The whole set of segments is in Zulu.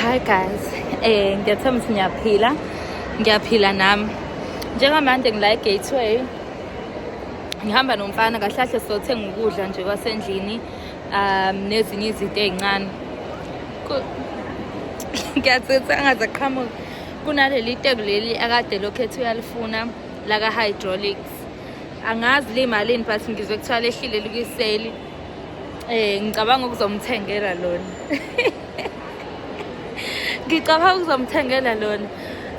Hi guys, ngiyathemba ukuthi ngiyaphila nami. Njengamanje ngila e-Gateway, ngihamba nomfana kahle kahle sizothenga ukudla nje kwasendlini nezinye izinto ey'ncane. Ngiyathitha angaze aqhamuke. Kunaleli teki leli akade lokhethu uyalifuna laka-hydraulics. Angazi limalini but ngizwe kuthiwa lehlile likwiseli. Ngicabanga ukuzomthengela lona. Ngicabanga ukuzomthengela lona.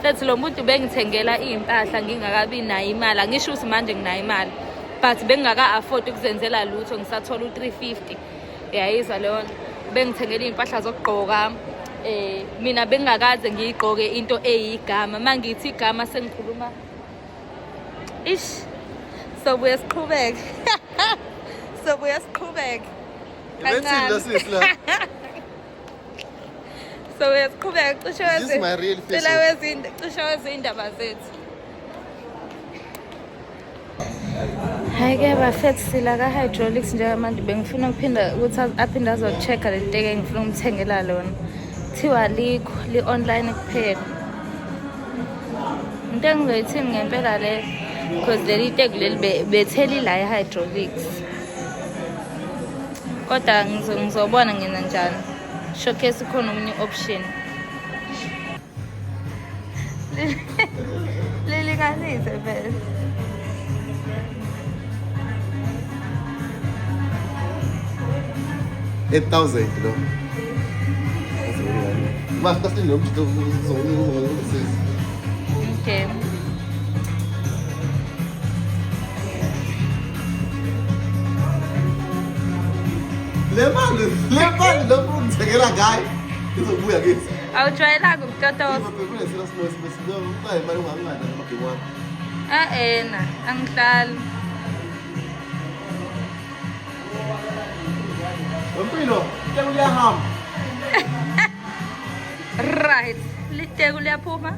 Fethi lo muntu bengithengela iy'mpahla ngingakabi nayo imali. Angisho ukuthi manje nginayo imali. But bengingaka-afford ukuzenzela lutho ngisathola u-350. Yayizwa leyo nto. Bengithengela iy'mpahla zokugqoka. Mina bengingakaze ngiyigqoke into eyigama. Mangithi igama sengikhuluma. Sobuye siqhubeke. Sobuye siqhubeke. Kancane. So uyasiqhubeka cishe wezindaba zethu. Hayi-ke bafethu sila ka-hydraulics njengamanje bengifuna ukuphinda ukuthi aphinde azo-check-a le teke engifuna ukumthengela lona. Kuthiwa alikho, li-online kuphela. Into engizoyithini ngempela le because leli teki leli betheli la e-hydraulics. Kodwa ngizobona ngina njani. Showcase khona omunye option. Leli kahlise vele. $8,000 kilo. Mas tá sendo Okay. Le mali lo ngithengela ngayo. Izobuya kithi. Awujwayelanga ukutotoza. Ngibona sila sino hayi imali ungangada namabhiwani. Ena, angihlali. Mpilo, teko liyahamba. Right. Liteko liyaphuma.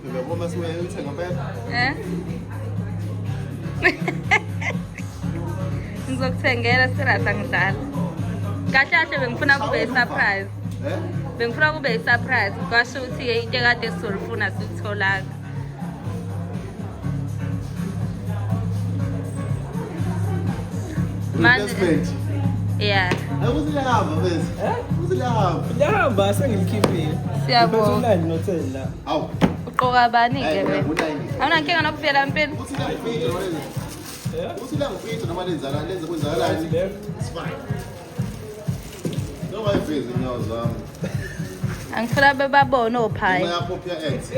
Ngiyabona siwe uthenga phela. Ngizokuthengela sirasa ngidlala. Kahle kahle bengifuna kube i-surprise. Bengifuna kube i-surprise. Kwasho ukuthi into kade sizolifuna sitholanga. Manje. Yeah. Usilihamba bese. Usilihamba. Lihamba sengilikhipile. Siyabonga. Uline notel la. Awu. Uqoka bani ke wena? Awunankinga nokufela empini? Usilangifitho noma lenza kwenzakalani? It's fine. Noma ifezi inyawo zami. Angifuna bebabone ophayi. Uma yapopya X.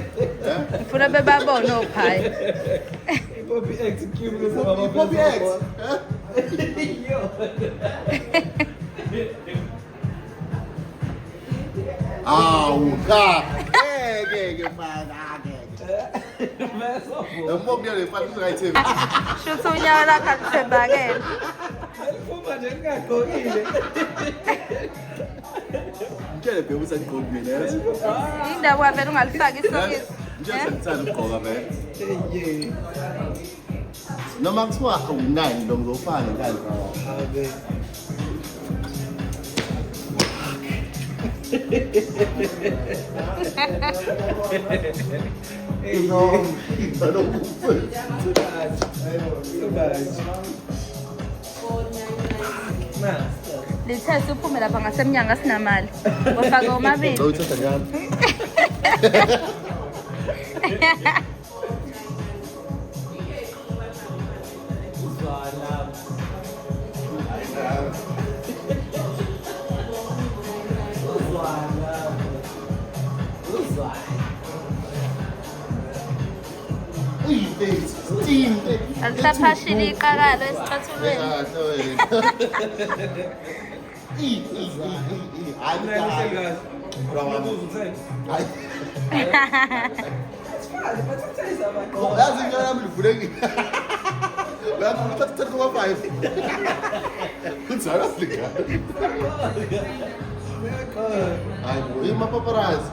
Ngifuna bebabone ophayi. Poppy X cube sama Popy X. Awu ka. Ngeke mfana ngeke. Ngempopya le mfana uzayithemba. Shuthi unyawo lakho akuthembakele. Aliphuma nje ngagqokile. Ngitshele bhe usagqoka mina yazi. Indaba wavela ungalifaki isokisi. Nje sengithanda ukugqoka vele. Yeah. Noma kuthiwa u9 lo ngizofana ngani ngawo. Abe. No, no. Lithe suphume lapha ngasemnyango asinamali. Ufake omabili. Ngawuthatha njalo. Alisaphashile iqakalo esicathulweni. Yazi into yami livulekile. Uyafuna uthatha kuma-5. Kunjalo sika. Hayi bo, imapaparazzi.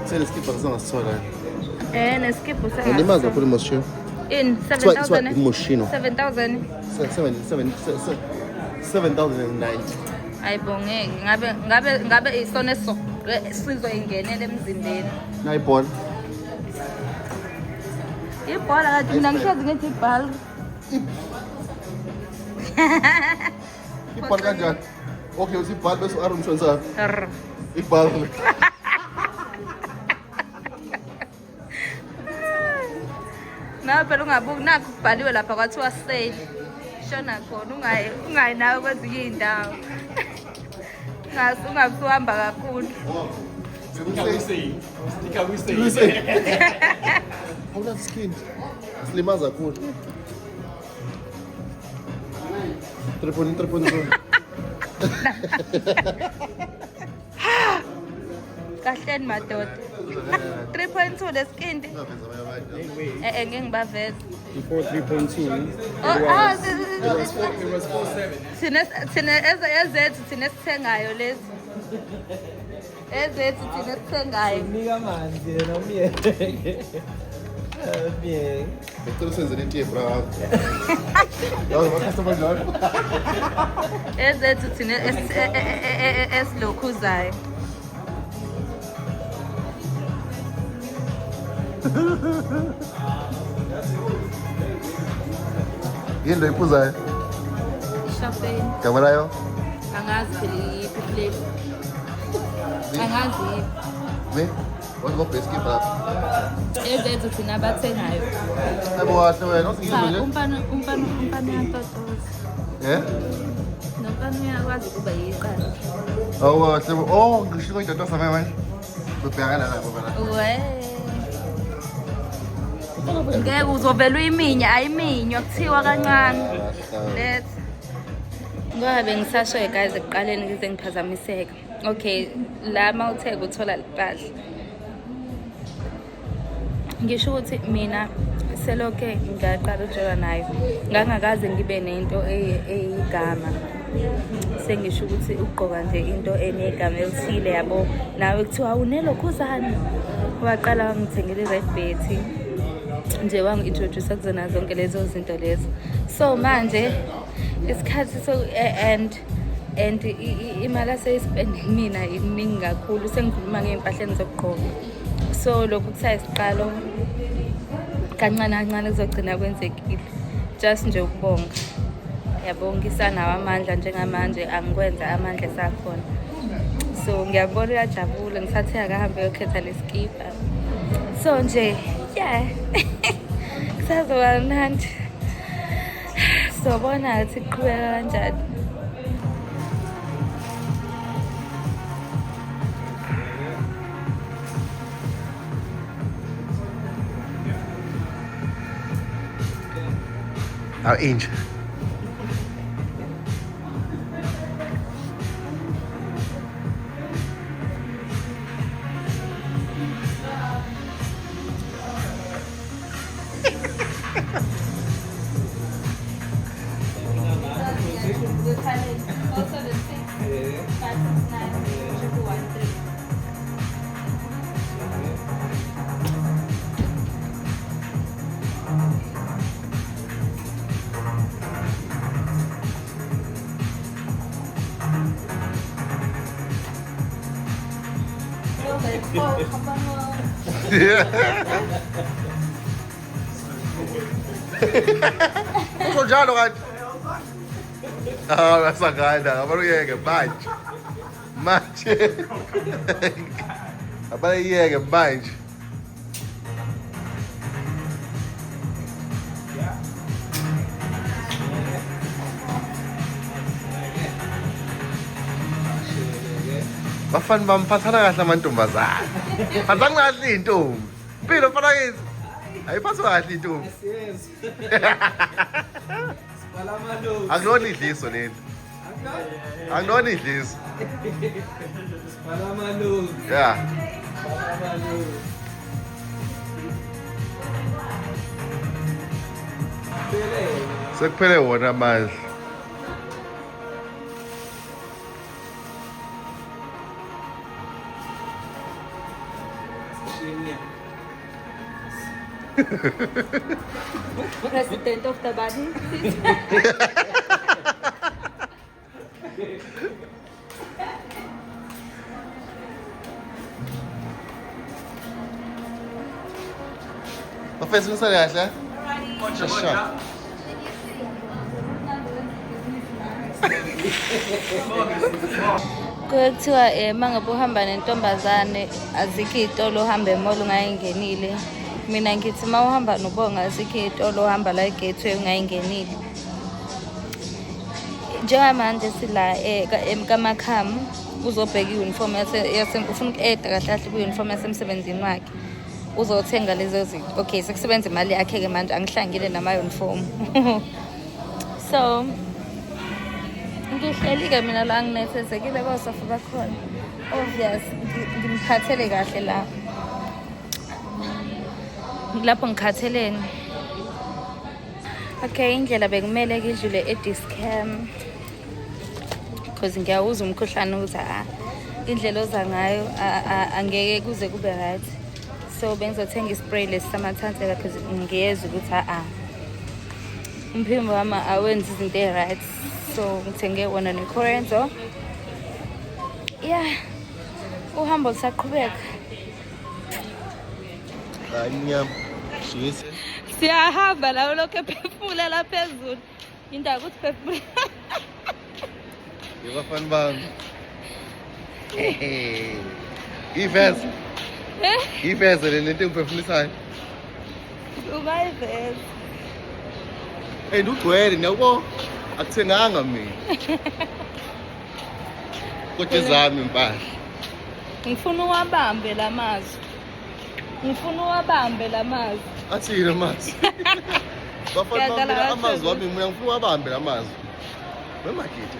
Sele skipper sangasithola. Neskipho Nalimazi kakhulu Moschino. In It's what 7,000. Moschino. 7,000. 7,090. Ayibongeki. Ngabe isona sizoyingenela emzimbeni. Nayibhola. Ibhola kanti mina ngihlezi ngithi ibhola. Ibhola kanjani? Okay, usibhala bese u-Aaron Mshonsana. Rr. Ibhola. Nawe phela ungabuki nakho kubhaliwe lapha kwathiwa safe. Shona khona ungayi nawe kwezinye iy'ndawo. Ungasuhamba kakhulu. Awunathi skin. Silimaza kakhulu. 3.3. Kahleni madoda. 3.2 leskindi. Ngeke ngibaveze. Before 3.2. Oh, It was 4.7. thina ezethu thina esithengayo lezi. Ezethu thina esithengayo. Nika manzi yena umyeke. Umyeke. Ngicela usenzele itiye bra. Yazi ama-customer njalo. Ezethu thina esilokhuzayo. Yini lo iphuzayo? Champagne. Gama layo? Angazi phela yiphi flavor. Angazi yiphi. Me? What's your best keeper? Ezethu thina abathengayo. Hayi wahle wena, usingizwe Cha, nje. umpana uyantotoza. Eh? Nompana uyakwazi ukuba yiqanda. Oh, wahle. Oh, ngisho idatha sami manje. Ubhekana lapho bana. We. Ngeke uzovela uyiminya ayiminywa kuthiwa kancane. Let's. Ngoba bengisashoye guys ekuqaleni ngize ngiphazamiseka. Okay, la mawutheka uthola liphahla. Ngisho ukuthi mina selokhe ngaqala ukujola nayo. Ngangakaze ngibe nento eyigama. Sengisho ukuthi ugqoka nje into enegama elithile yabo. Nawe kuthiwa unelokhuzana. Waqala wangithengela i-Red Betty. Nje wangi-introduce kuzona zonke lezo zinto lezo. So manje isikhathi so and imali aseyispend mina iningi kakhulu sengikhuluma ngey'mpahleni zokugqoka. So lokhu kusayisiqalo kancane kancane kuzogcina kwenzekile. Just nje ukubonga. Yabonga isanawo amandla njengamanje angikwenza amandla esakhona. So ngiyabona uyajabula ngisathe akahambe yokhetha lesikipa. So nje yeah. Kusazoba mnandi. Sobona ukuthi kuqhubeka kanjani. Inch. Usho njalo kanti. Ngasangana, abaluyeke manje. Manje. Abaluyeke manje. Bafana bamphathana kahle amantombazane. Phathana kahle intombi. Impilo mfana kithi. Ayiphathwa kahle intombi. Yes. Spalamalo. Akulona idliso leli. Akulona idliso. Spalamalo. Yeah. Spalamalo. Sekuphele wona manje. President of the body. Bafethu nisale kahle. Shasha. Kuthiwa mangabe uhamba nentombazane azikho iy'tolo uhamba emall ungayingenile. Mina ngithi uma uhamba nobonga azikho iy'tolo uhamba la e-Gateway ungayingenile. Njengamanje sila kaMakham uzobheka i-uniform ufuna uku-eda kahle kahle kwi-uniform yasemsebenzini wakhe. Uzothenga lezo zinto. Okay, sekusebenza imali yakhe-ke manje angihlangile nama-uniform. So ngihleli-ke mina la nginethezekile kosafa bakhona. Obvious ngimkhathele kahle la. Lapho ngikhatheleni. Okay, indlela bekumele ngidlule e-Dis-Chem because ngiyawuza umkhuhlane ukuthi indlela oza ngayo angeke kuze kube right. So bengizothenga ispray lesi samathansela because ngiyeza ukuthi umphimbo wami awenzi izinto e-right. So ngithenge wona ne-Corenzo. Yeah, uhambo lusaqhubeka. Anyam. Shisa. Siyahamba lawo lokho ephefumula la phezulu. Indawo ukuthi phefumula. Yebafana bami. Iveze. Iveze le nto engiphefumulisayo. Ubayiveze. Ugcwele nabo akuthenganga mina. Kodwa zami impahla. Ngifuna uwabambe lamazwi. Athina manje. Bafana bami amazwi wami mina ngifuna uwabambe lamazwi. Wemakethe.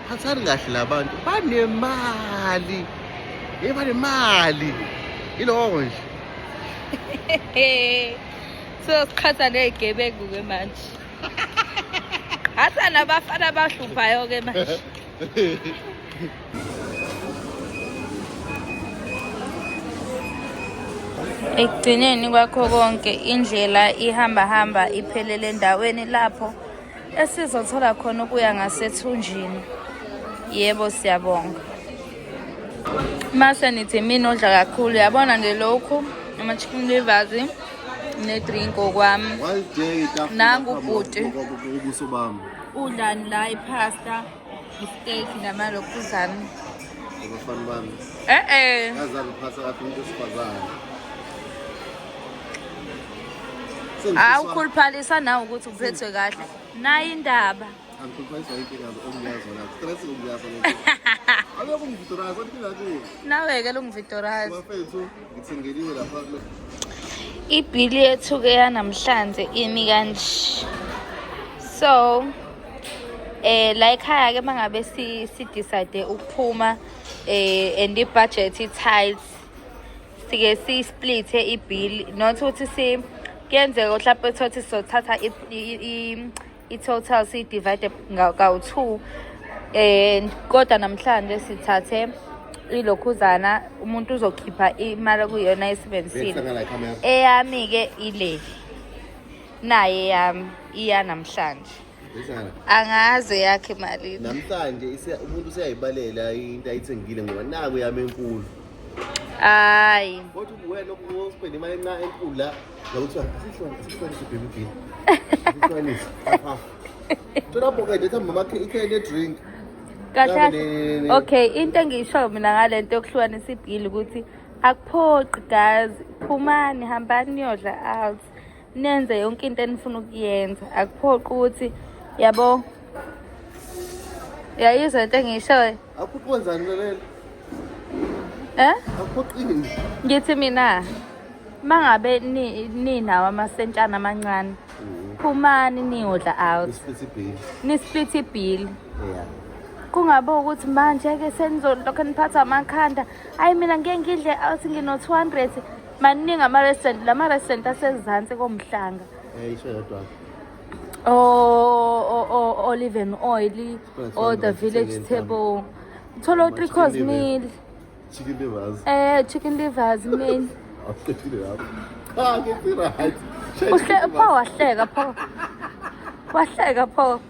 Hathani kahle labantu banemali. Banemali. Iloko nje. So sikhatha nezigebengu-ke manje. Hathana nabafana abahluphayo-ke manje. Ekugcineni kwakho konke indlela ihamba iphelele endaweni lapho esizothola khona ukuya ngasethunjini. Yebo siyabonga. Mase nithi mina odla kakhulu yabona nje lokhu ama-chicken livers ne-drink okwami. Nangu ubhuti. Ubuso bami. Udlani la ipasta, i-steak namalokhuzana. Abafana bami. Yazami phasa kahle into esifazane. Awukhuluphalisa nawe ukuthi uphethwe kahle. Nayi indaba. Angikhuluphalisa inkinga ongiyazi wona. Stress ungiyazi wona. Aloku ngivitoraza impila kuyo. Nawe-ke lungivitoraza. Bafethu ngithengeliwe lapha. Ibhili yethu-ke yanamhlanje imi kanje. So la ekhaya-ke mangabe si-decide ukuphuma and i-budget i-tight sike si-split-e ibhili not ukuthi kuyenzeka mhlawumbe thothi sizothatha i-total si-divide kawu-2 kodwa namhlanje sithathe ilokhuzana umuntu uzokhipha imali kuyona ayisebenzisile. Eyami-ke ile naye yami iyanamhlanje angaze yakhe imali namhlanje umuntu useyayibalela into ayithengile ngoba naku yami enkulu. Hayi Kodwa wena uspenda imali enkulu la ngakuthiwa asihlwanise baby bill. Asihlwanise. Lapho ke nje mama ikhele drink. Kahle. Okay, into engiyisho mina ngale nto yokuhlukanisa ibhili ukuthi akuphoqi guys, phumani hambani niyodla out. Nenze yonke into enifuna ukuyenza. Akuphoqi ukuthi yabo. Yayizwa into engiyishoyo. Akuphonzani lelo. Akuphoqini. Ngithi mina mangabe ninawo amasentshana amancane. Phumani niyodla out. Nisplit ibill. Yeah. Kungabe ukuthi manje-ke senizolokho niphatha amakhanda. Hayi mina ngeke ngidle awuthi ngino-200 maningi ama-restaurant. Lama-restaurant asezansi komhlanga. Isho yodwa. Olive and oil or the village table. Uthola 3 course meal. Chicken livers. Chicken livers meal. Get Wahleka pho.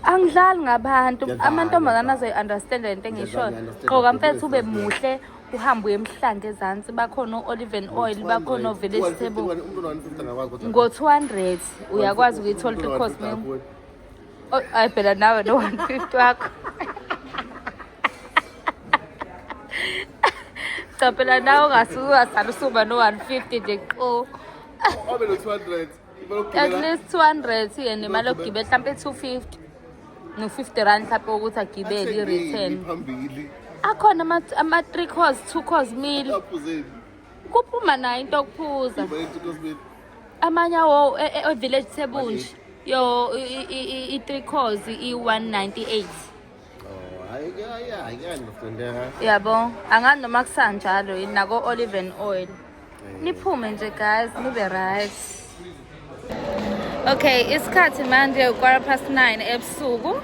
Angidlali ngabantu amantombazana azoyi-understand lento engishoyo. Gqoka mfethu ube muhle uhambe uye emhlanga ezansi bakhona o-olive and oil bakhona o-vegetable umuntu 150 angakwazi kodwa ngo-200 uyakwazi ukuyithola 3 course meal. Hayi phela nawe no-150 wakho cha phela nawe ungasala usuba no-150 nje qo. abe no 200 At least 200 yena imali yokugibela mhlawumbe 250 no-50 rand mhlawumbe ukuthi agibele i-return. phambili Akhona ama-3 course 2 course meal aphuzeni kuphuma nayo into yokuphuza. bayethu cosmate Amanye awo e-vegetable nje yo i-3 course i-198 hayi ngiyandifundela yabo angani noma kusanjalo yini nako olive and oil niphume nje guys nibe right. Okay, isikhathi manje 9:15 ebusuku.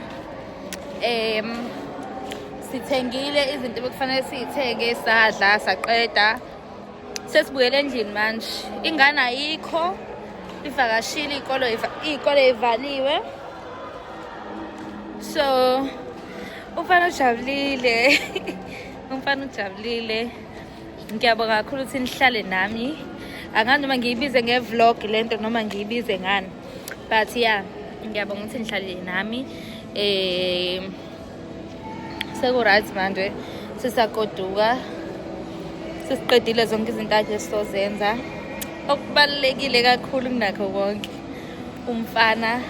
Sithengile izinto bekufanele siyithenge sadla saqeda. Sesibuyele endlini manje. Ingane ayikho. Ivakashile ikole ivaliwe. So umfana ujabulile. Umfana ujabulile. Ngiyabonga kakhulu ukuthi nihlale nami. Angani noma ngiyibize nge-vlog lento noma ngiyibize ngani. But yeah, ngiyabonga ukuthi nihlale nami. Seku-right manje sisagoduka. Sesiqedile zonke izinto akhe sizozenza. Okubalulekile kakhulu kunakho konke. Umfana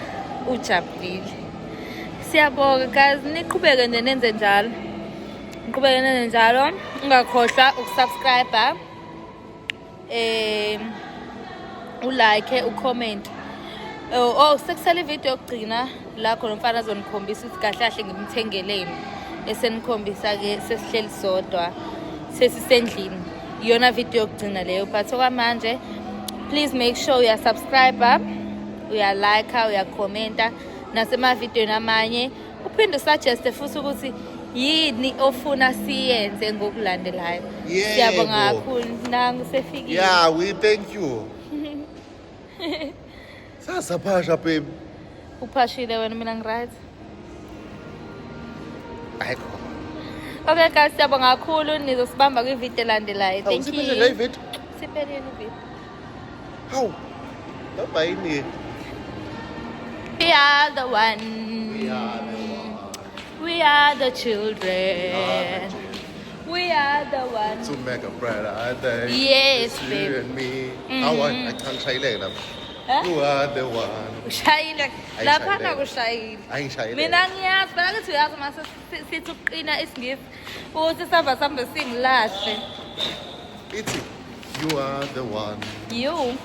ujabulile. Siyabonga guys, niqhubeke nje nenze njalo. Niqhubeke nenze njalo. Ungakhohlwa ukusubscribe. Ulike, ucomment. Sekusele video yokugcina la khona umfana azonikhombisa ukuthi kahle kahle ngimthengeleni. Esenikhombisa ke sesihleli sodwa sesisendlini. Iyona video yokugcina leyo but okwamanje please make sure uya subscribe, uya like, uya comment nasema video namanye. Uphinde suggest futhi ukuthi yini ofuna siyenze ngokulandelayo. Siyabonga kakhulu nangu sefikile. Yeah, we thank you. Sasa phasha babe. Uphashile wena mina ngiright. Ayikho. Okay guys, siyabonga kakhulu nizosibamba kwi-video elandelayo. Thank you. Siphelele ngeyi video. Siphelele video. Hawu. Baba yini? We are the one. We are the one. We are the children. We are the one. To make a brighter day. Yes, You babe. and me. I can't shayile lapha. You are the one. Ushayile. Lapha nakushayile. Ayishayile. Mina ngiyazi, phela ukuthi uyazi mase sithi uqina isingisi. Uthi sambe singilahle. Ithi you are the one. You.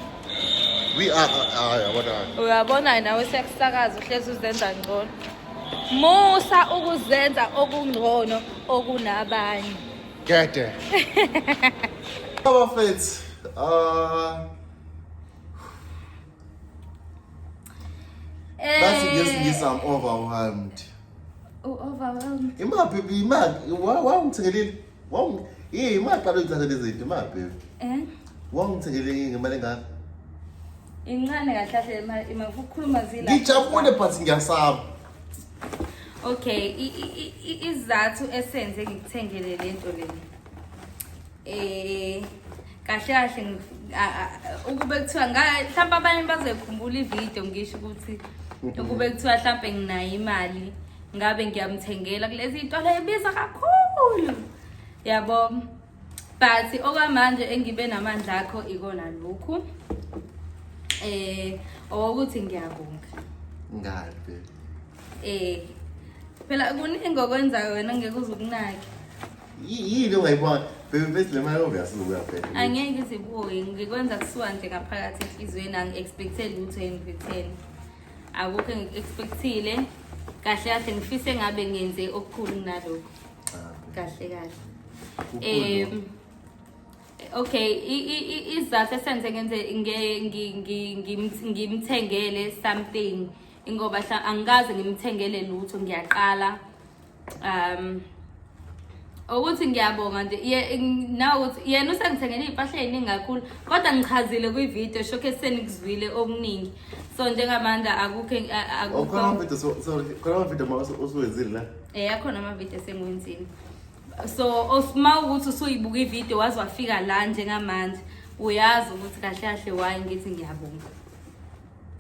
We are yabona. Uyabona nawe sekusakaza uhlezi uzenza ngcono. Musa ukuzenza okungcono okunabanye. Gede. Abafethu. That's yes, I'm overwhelmed. Overwhelmed. Baby, wangithengelile. Imaqala ukuthatha lezi zinto, baby. Wangithengelile ngemali engaka? Incane kahle kahle ukukhuluma zila. Ngijabule but ngiyasaba. Okay, izathu esenze ngikuthengele lento le. Kahle kahle ukube kuthiwa mhlawumbe abanye bazekhumbula ivideo ngisho ukuthi ukube kuthiwa mhlawumbe nginayo imali ngabe ngiyamthengela kulezi zinto lezibiza kakhulu. Yabo. But okwamanje engibe namandla akho ikona lokhu. Ukuthi ngiyabonga. Ngani? Phela kuningi okwenzayo wena ngeke uzukunaki. Yini ongayibona? Baby bese le mali obuyasuka phela. Angeke izibuye ngikwenza kusuka nje ngaphakathi enhlizweni angi-expectele lutho in return. Akukho engik-expectile. Kahle kahle ngifise ngabe ngenze okukhulu kunalokho. Kahle kahle. Okay, izathu esenze ngenze ngimthengele something ngoba angikaze ngimthengele lutho ngiyaqala. Ukuthi ngiyabonga nje nawe ukuthi yena usengithengele impahla eziningi kakhulu kodwa ngichazile kwi-video showcase senikuzwile okuningi. So njengamanje akukho Khona video usuwenzile la? akhona ama-video sengiwenzile. So osima ukuthi usuyibuka ivideo wazi wafika la njengamanje uyazi ukuthi kahle kahle why ngithi ngiyabonga.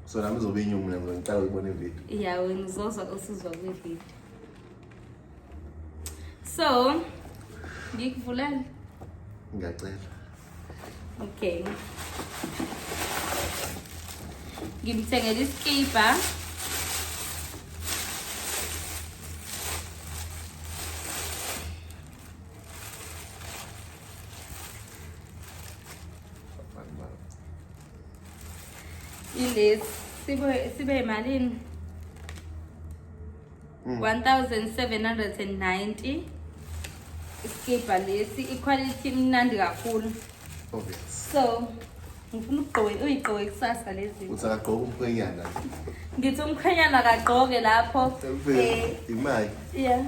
So nami zobe inyumu mina ngicela ukubona ivideo. Yeah, wena uzozwa usizwa kwivideo. So ngikuvulele. Ngiyacela. Okay. Ngimthengele iskipa. Ilesi sibe malini 1790 iskipa lesi equality mnandi kakhulu. Obvious. So ngifuna uyigqoke kusasa lezi. Uthakagqoka umkhwenyana. Ngithi umkhwenyana akagqoke lapho imali. Yeah.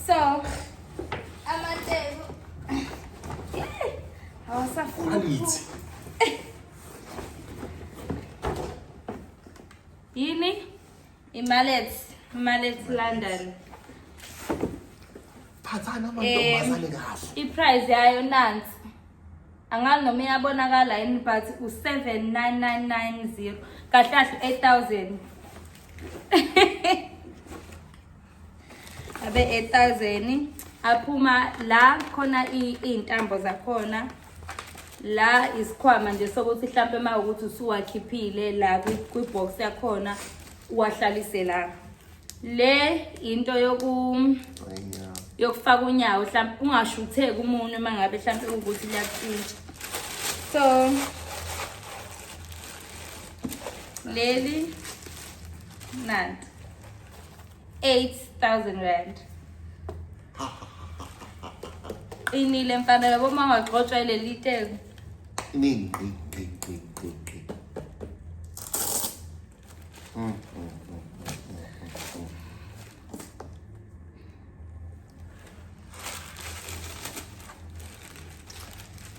So amatebo awasafuna Quality. yini imallet London. Phathana amantombazane kahle. I-price yayo nansi angazi noma iyabonakala yini but u799990 kahle kahle 8000 abe 8000 aphuma la khona intambo zakhona la isikhwama nje sokuthi mhlambe mawukuthi usuwakhiphile la kwibox yakhona uwahlalise la le into yokufaka unyawo mhlambe ungashutheki umunwe mangabe mhlambe ukuthi liyacintsha. So leli nanti 8000 rand. Inile mfana yabo mangaqotsha leli tezi. Iningi.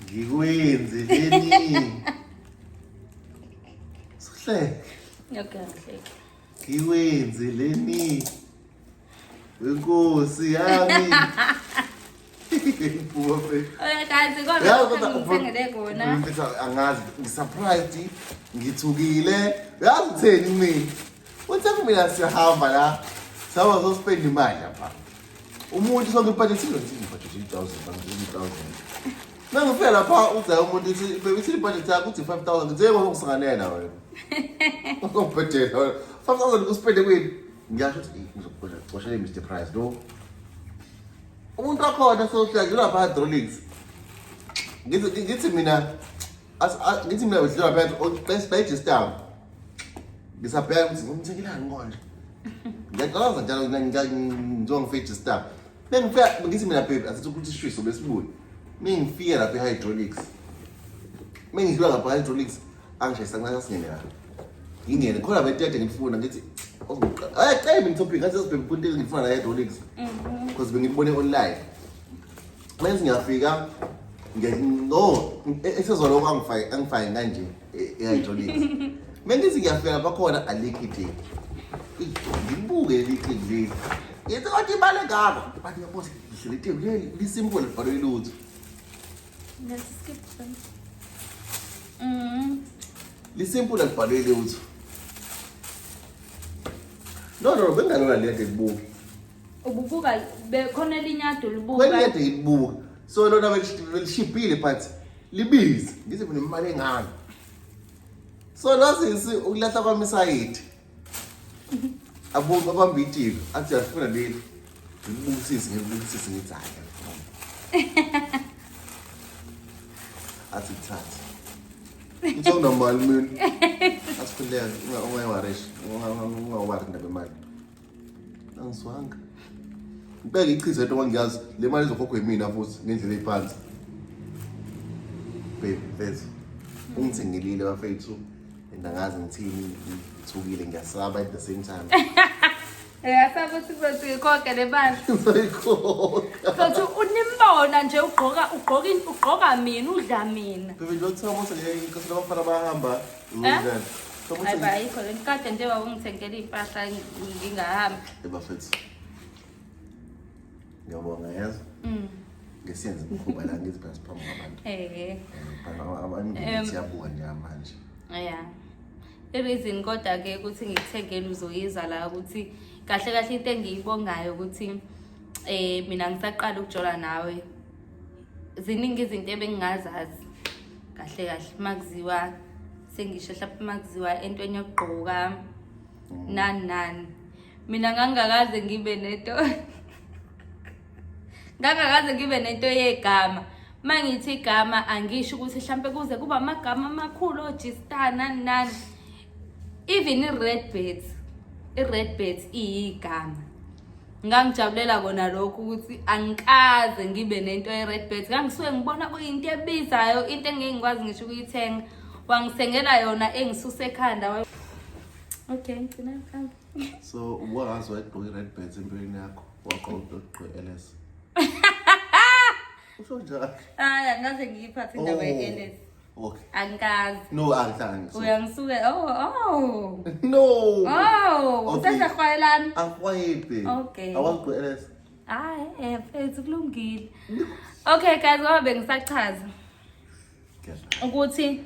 Ngikwenze leni. Sihle. Okay. Ngikwenze leni. Wenkosi yami. Iphuphe. Kazi kodwa ngithengele kona. Ngifisa angazi ngisurprised ngithukile. Yazi utheni mina? Uthe kumina siyahamba la. Sawa so spend imali lapha. Umuntu sonke ibudget ngibudget 1000 Nangifika lapha uza umuntu uthi beyithi ibudget yakho uthi 5000 ngithe ngokusanganela wena. Ngobhedela 5000 kuspende kwini? Ngiyasho ukuthi ngizokuxoshela Mr Price lo. Umuntu akhona so siyadlula lapha hydraulics. Ngithi mina udlula lapha best register. Ngisabheka ukuthi ngumthengelani konje. Ngiyaqalaza njalo ngizongifegister. Bengifika ngithi mina babe asithi ukuthi shwiso besibuye. Mengifika lapha hydraulics. Mengidlula lapha hydraulics angishayisa kancane singene la. Ngingene khona betete ngifuna ngithi cela mina topic ngathi sibheke kunto ngifuna la hydraulics. Because bengibone online. Manje ngiyafika esezolo angifake kanje hydraulics. Mengithi ngiyafika lapha khona alikhithi. Ngibuke likhidli. Yethi wathi imali engaka. Bathi yabosi lihlele lisimple libhalwe lutho. Let's skip some. Lisimple libhalwe lutho. No, bengalona lento ibuka. Ububuka bekhona elinyado libuka. Kweliyade ibuka. So lona belishipile but libizi. Ngithi mina imali engaka. So nasisi ukulahla kwami side. Abonke abambithiwe athi afuna leli. Ngibukisise ngithi hayi. Athi thatha. Ngithola nomali mina. Asiphileka ungayiwarish. Ungawari ndaba imali. Angiswanga. Ngibeka ichize into ngiyazi le mali izokhokhwa yimina futhi ngendlela ephansi. Babe, veze. Ungithengelile bafethu. Ndangazi ngithini ngithukile ngiyasaba at the same time. Yasaba ukuthi konke le mali. Uzoyikhokha. Futhi unimbona nje ugqoka mina udla mina. Bebe lo tsamo sele inkosi labafana bahamba. Hayi khona nkade nje wawungithengela impahla ngingahambi. Bafethu. Ngiyabonga yazi. Ngesiyenze imikhuba la ngithi phela siphambi kwabantu. Abantu siyabuka nje manje. Yeah. I-reason kodwa-ke ukuthi ngikuthengele uzoyiza la ukuthi kahle kahle into engiyibongayo ukuthi mina ngisaqala ukujola nawe. Ziningi izinto ebengingazazi kahle kahle makuziwa sengisho mhlawumbe makuziwa entweni yokugqoka nani. Mina ngangakaze ngibe nento yegama. Mangithi igama angisho ukuthi mhlambe kuze kuba amagama amakhulu oJistana nani. Even i-Redbirds iyigama. Ngangijabulela kona lokho ukuthi angikaze ngibe nento ye-Redbirds. Ngangisuke ngibona kuyinto ebizayo, into engeke ngikwazi ngisho ukuyithenga. Wangisengela yona engisuse ekhanda. Okay, ngina khamba. So wazi wayegqoka i-Redbirds empilweni yakho waqoqa LS. Usho njani? Angaze ngiyiphathe indaba ye-LS. Okay. Angikazi. No, angihlangi. Uyangisuke. Oh. No. Oh, usezahwayelana. Akwayiphi? Okay. Awaqoqa LS. Hayi, mfethu kulungile. Okay guys, ngoba bengisachaza ukuthi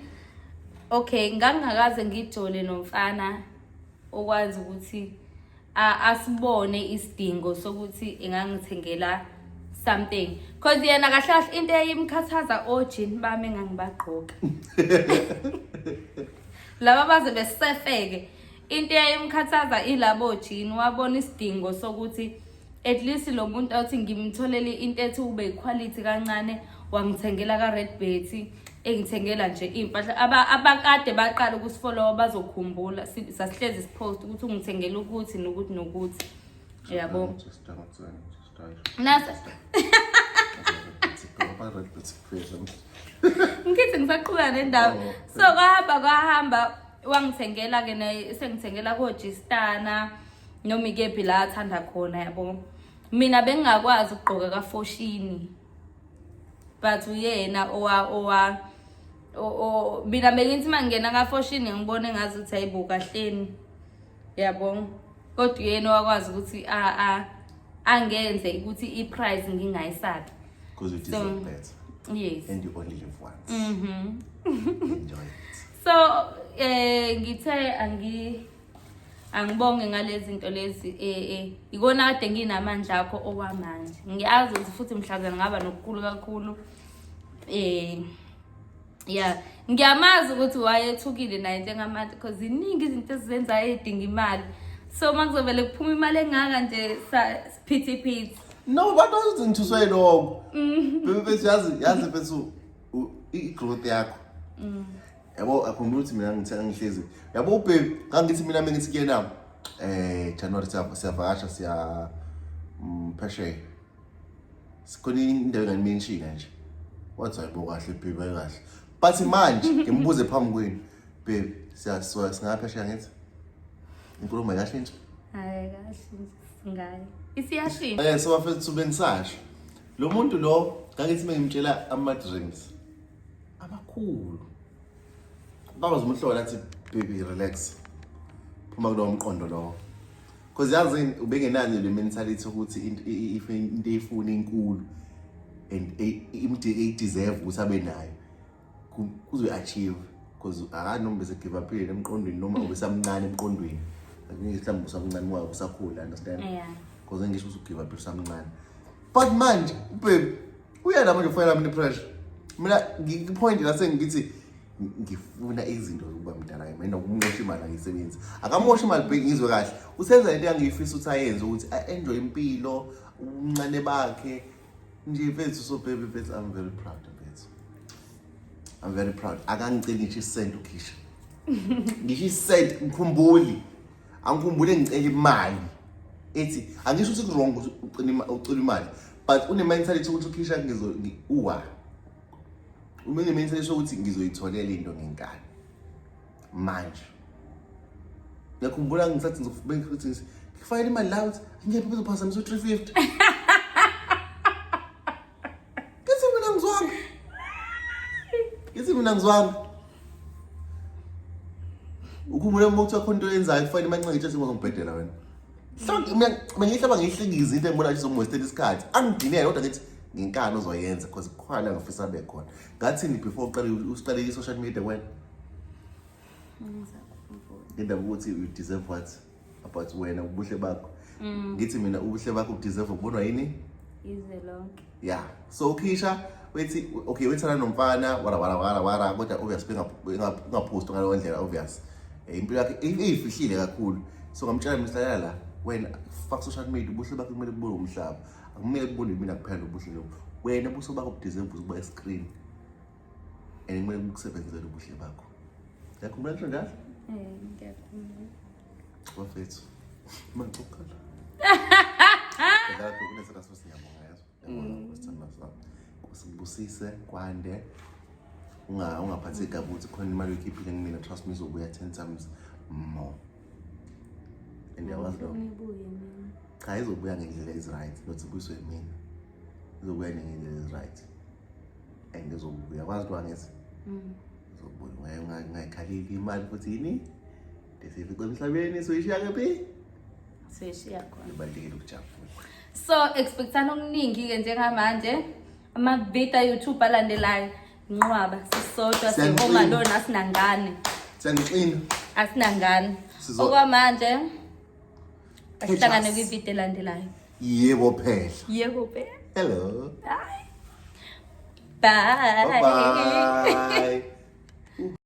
okay, ngangakaze ngijole nomfana okwazi ukuthi asibone isidingo sokuthi engangithengela something because yena kahle into eyimkhathaza ojini bami engangibagqoka laba baze besefeke into eyimkhathaza ilabo jini wabona isidingo sokuthi at least lo muntu athi ngimtholele into ethi ube quality kancane wangithengela ka Redbirds engithengela nje impahla abakade baqala ukusifollow bazokhumbula sasihlezi sipost ukuthi ungithengela ukuthi nokuthi yabo nasa ngithi ngisaqhubeka nendaba so kwahamba wangithengela ke sengithengela koJistana noma ikephi la athanda khona yabo mina bengingakwazi ukugqoka kafoshini but uyena mina bengithi mangena kafoshini ngibone ngazi ukuthi ayibuka kahleni yabo kodwa uyena wakwazi ukuthi angenze ukuthi iprice ngingayisabi because you deserve better. Yes. And you only live once. Enjoy it. So ngithe angibonge ngalezi zinto lezi ikona kade nginamandla akho okwamanje ngiyazi ukuthi futhi mhlazana ngaba nokukhulu kakhulu yeah ngiyamazi ukuthi wayethukile naye njengamanje because iningi izinto ezizenzayo edinga imali so makuzovele kuphuma imali engaka nje siphithiphithi no but don't ngithuswe lokho bese yazi bese i-growth yakho yabo akhumbula ukuthi mina ngithenga ngihlezi yabo babe ngangithi mina mengithi kuyena January siyavakasha siya phesheya sikhona indawo enganimenshina nje wathi ayibo kahle babe kahle but manje ngimbuze phambi kwenu babe siyaswa singaphesheya ngithi inkulumo yashintsha hayi kahle singayi isiyashintsha so bafethu benisasho lo muntu lo ngangithi mengimtshela ama-dreams abakhulu bazomhlola athi baby relax phuma kulowo mqondo lowo because yazi ubengenani le mentality ukuthi into eyifuna inkulu and deserve ukuthi abe nayo kuzoyi achieve because akanoma bese give up emqondweni noma ubesamncane emqondweni mhlawumbe usamncane wayo usakhula understand because ngisho ukuthi give up usamncane but manje baby uyena manje ufayela mina pressure mina ngipoint la sengithi ngifuna izinto zokuba mdala mina ukumosha imali angisebenzi akamosha imali bheki ngizwe kahle usenza into engiyifisa ukuthi ayenze ukuthi enjoy impilo uncane bakhe nje mfethu so baby mfethu I'm very proud mfethu I'm very proud akangiceli ngisho isent ukhisha ngisho isent ngikhumbuli angikhumbule ngicela imali ethi angisho ukuthi wrong ucela imali but une mentality ukuthi ukhisha uwa umene mentality ukuthi ngizoyitholela into ngenkani manje ngiyakhumbula ngisathi ngizobengithi ngifayela imali la ukuthi ngiyaphi bezophazamisa 350 mina ngizwanga ukhumbula ukuthi akho into yenzayo kufanele imancinci ethi ngizobhedela wena Sonke mina ngihlaba ngihlikiza into engibona izomwestela isikhathi. Angidinele kodwa ngithi nginkani ozoyenza because kukhona ngifisa abe khona. Ngathini before uqale i-social media wena? Indaba ukuthi you deserve what about wena ubuhle bakho. Ngithi mina ubuhle bakho udeserve ukubonwa yini? Izwe lonke. Yeah. So Kisha wethi okay wethana nomfana wara kodwa obvious bengapost ngalo ndlela obvious. Impilo yakhe iyifihlile kakhulu. So ngamtshela mhlala la wena fuck social media ubuhle bakho kumele kubone umhlaba. Akumele kubone mina kuphela ubuhle lobo. Wena ubuso bakho udeserve ukuba screen. And kumele ukusebenzele ubuhle bakho. Yakhumbula nje njalo? Ngiyakhumbula. Wafethu. Mangicokala. Ngakho kunesela sosiyabonga yazo. Kusithanda sana. Kusibusise kwande. Ungaphatheki kabi ukuthi khona imali oyikhiphile kumina trust me izobuya 10 times more. And yawazi lo. Cha izobuya ngendlela eziright, not ubuyiswe yimina. Izobuya ngendlela eziright. And izobuya kwazi lo angithi. Izobuya ngayikhaleli imali futhi yini? Desifike emhlabeni soyishiya kephi? Seshiya khona. Ibalekile ukujabula. So expectana okuningi ke njengamanje ama video YouTube alandelayo inqwaba sisodwa sihoma lona asinangane. Sengixina. Asinangane. Okwamanje asihlangane kwi video elandelayo. Yebo phela. Yebo phela. Hello. Bye. Bye.